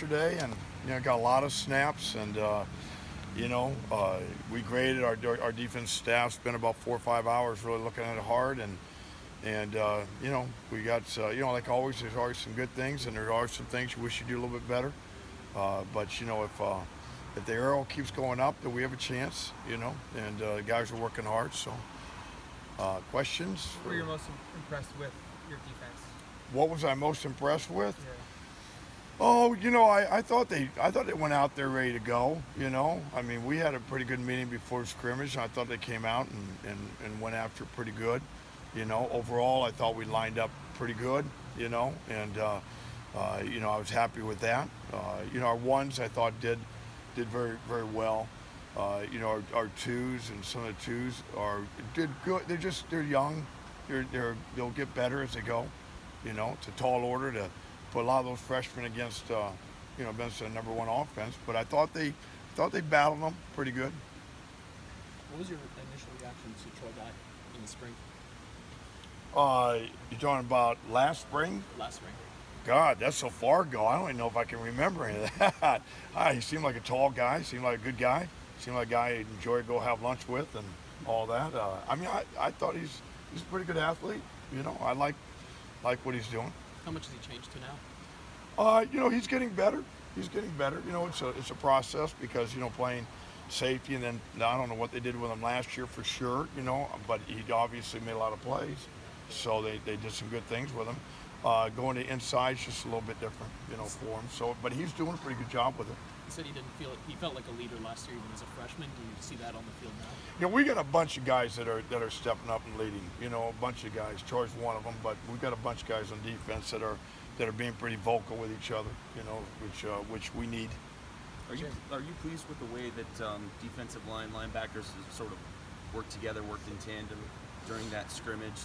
yesterday, and got a lot of snaps, and we graded our defense staff. Spent about 4 or 5 hours really looking at it hard, and we got like always, there's always some good things, and there are some things you wish you do a little bit better. But if the arrow keeps going up, then we have a chance. And the guys are working hard. So, questions? What were you most impressed with your defense? What was I most impressed with? Yeah. Oh, I thought they went out there ready to go. I mean, we had a pretty good meeting before scrimmage, and I thought they came out and went after it pretty good. Overall, I thought we lined up pretty good. And I was happy with that. Our ones I thought did very, very well. Our twos and some of the twos did good. They're young. They'll get better as they go. It's a tall order to put a lot of those freshmen against against the #1 offense. But I thought they battled them pretty good. What was your initial reaction to Troy Guy in the spring? You're talking about last spring? Last spring. God, that's so far ago. I don't even know if I can remember any of that. He seemed like a tall guy. Seemed like a good guy. Seemed like a guy I'd enjoy to go have lunch with and all that. I thought he's a pretty good athlete. I like what he's doing. How much has he changed to now? He's getting better. He's getting better. It's a process because playing safety, and then I don't know what they did with him last year for sure. But he obviously made a lot of plays, so they did some good things with him. Going to inside is just a little bit different, for him. So, but he's doing a pretty good job with it. He said he felt like a leader last year, even as a freshman. Do you see that on the field now? We got a bunch of guys that are stepping up and leading. A bunch of guys. Troy's one of them, but we've got a bunch of guys on defense that are being pretty vocal with each other. Which we need. Are you pleased with the way that defensive linebackers sort of worked together, worked in tandem during that scrimmage?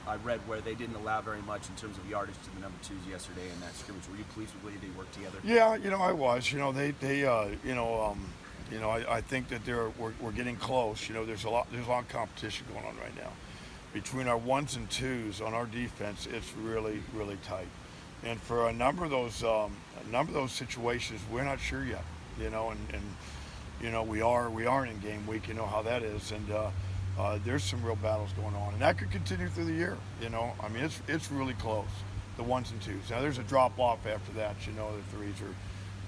I read where they didn't allow very much in terms of yardage to the #2s yesterday in that scrimmage. Were you pleased with the way they worked together? Yeah, I was. I think that we're getting close. There's a lot of competition going on right now between our ones and twos on our defense. It's really, really tight, and for a number of those situations, we're not sure yet. We are in game week. You know how that is, and there's some real battles going on, and that could continue through the year. It's really close, the ones and twos. Now there's a drop off after that. The threes are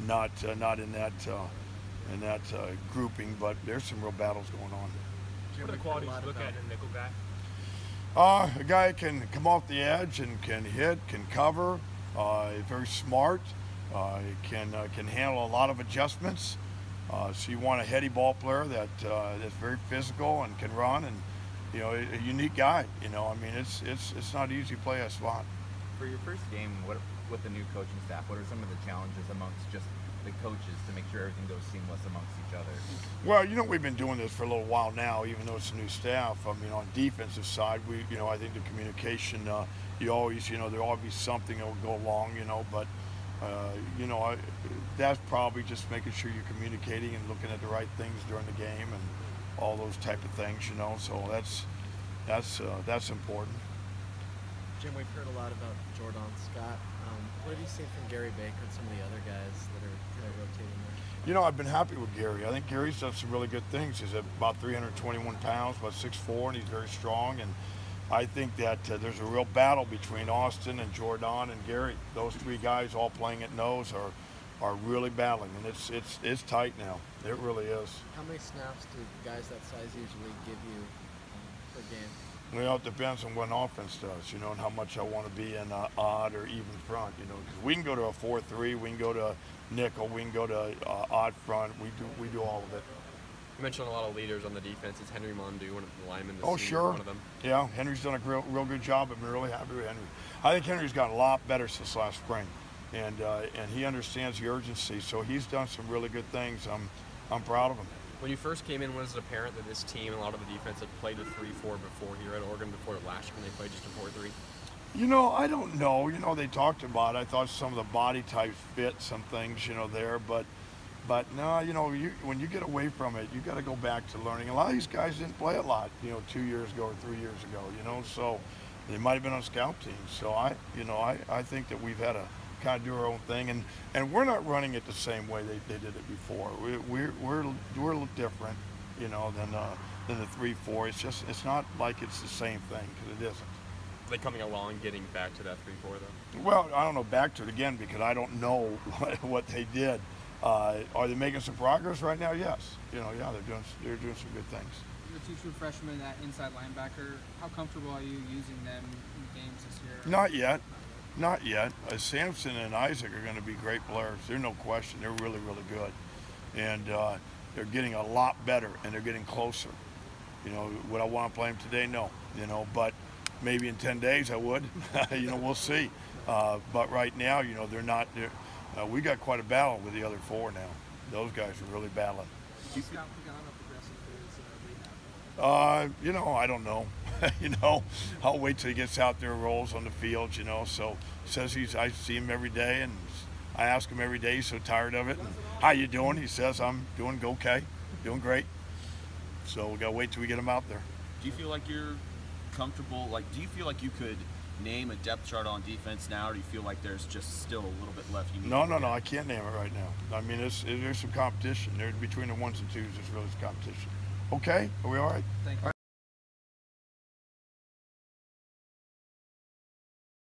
not in that grouping, but there's some real battles going on. What are the qualities you look at in a nickel guy? A guy can come off the edge and can hit, can cover. Very smart. Can handle a lot of adjustments. So you want a heady ball player that's very physical and can run, and a unique guy. It's not easy to play that spot. For your first game, with the new coaching staff, what are some of the challenges amongst just the coaches to make sure everything goes seamless amongst each other? Well, we've been doing this for a little while now, even though it's a new staff. On defensive side, I think the communication, there'll always be something that will go wrong, but. That's probably just making sure you're communicating and looking at the right things during the game and all those type of things, So that's important. Jim, we've heard a lot about Jordan Scott. What have you seen from Gary Baker and some of the other guys that are kind of rotating there? I've been happy with Gary. I think Gary's done some really good things. He's about 321 pounds, about 6'4", and he's very strong. And I think that there's a real battle between Austin and Jordan and Gary. Those three guys all playing at nose are really battling, and it's tight now. It really is. How many snaps do guys that size usually give you per game? Well, it depends on what an offense does, and how much I want to be in odd or even front, because we can go to a 4-3, we can go to nickel, we can go to odd front. We do all of it. You mentioned a lot of leaders on the defense. Is Henry Mondu, one of the linemen, sure. one of them? Yeah, Henry's done a real good job. I've been really happy with Henry. I think Henry's gotten a lot better since last spring, and he understands the urgency. So he's done some really good things. I'm proud of him. When you first came in, was it apparent that this team, a lot of the defense, had played a 3-4 before here at Oregon, before last year when they played just a 4-3? I don't know. They talked about it. I thought some of the body types fit some things, there, but no, when you get away from it, you got to go back to learning. A lot of these guys didn't play a lot, 2 years ago or 3 years ago, so they might have been on scout teams. So I think that we've had kind of do our own thing, and we're not running it the same way they did it before. We're a little different, you know, than the 3-4. It's not like it's the same thing, because it isn't. Are they coming along getting back to that 3-4 though? Well, I don't know, back to it again, because I don't know what they did. Are they making some progress right now? Yes. You know, yeah, they're doing some good things. The two true freshmen at inside linebacker, how comfortable are you using them in games this year? Not yet. Not yet. Simpson and Isaac are going to be great players. There's no question. They're really, really good. And they're getting a lot better, and they're getting closer. You know, would I want to play them today? No. You know, but maybe in 10 days I would. You know, we'll see. But right now, you know, they're not. We got quite a battle with the other 4 now. Those guys are really battling. You know, I don't know. You know, I'll wait till he gets out there and rolls on the field, you know. So says I see him every day, and I ask him every day. He's so tired of it. And, how you doing? He says, I'm doing okay, doing great. So we gotta wait till we get him out there. Do you feel like you're comfortable? Like, do you feel like you could name a depth chart on defense now, or do you feel like there's just still a little bit left? You need No, I can't name it right now. I mean, there's some competition. There's between the 1s and 2s. There's really some competition. Okay, are we all right? Thank you.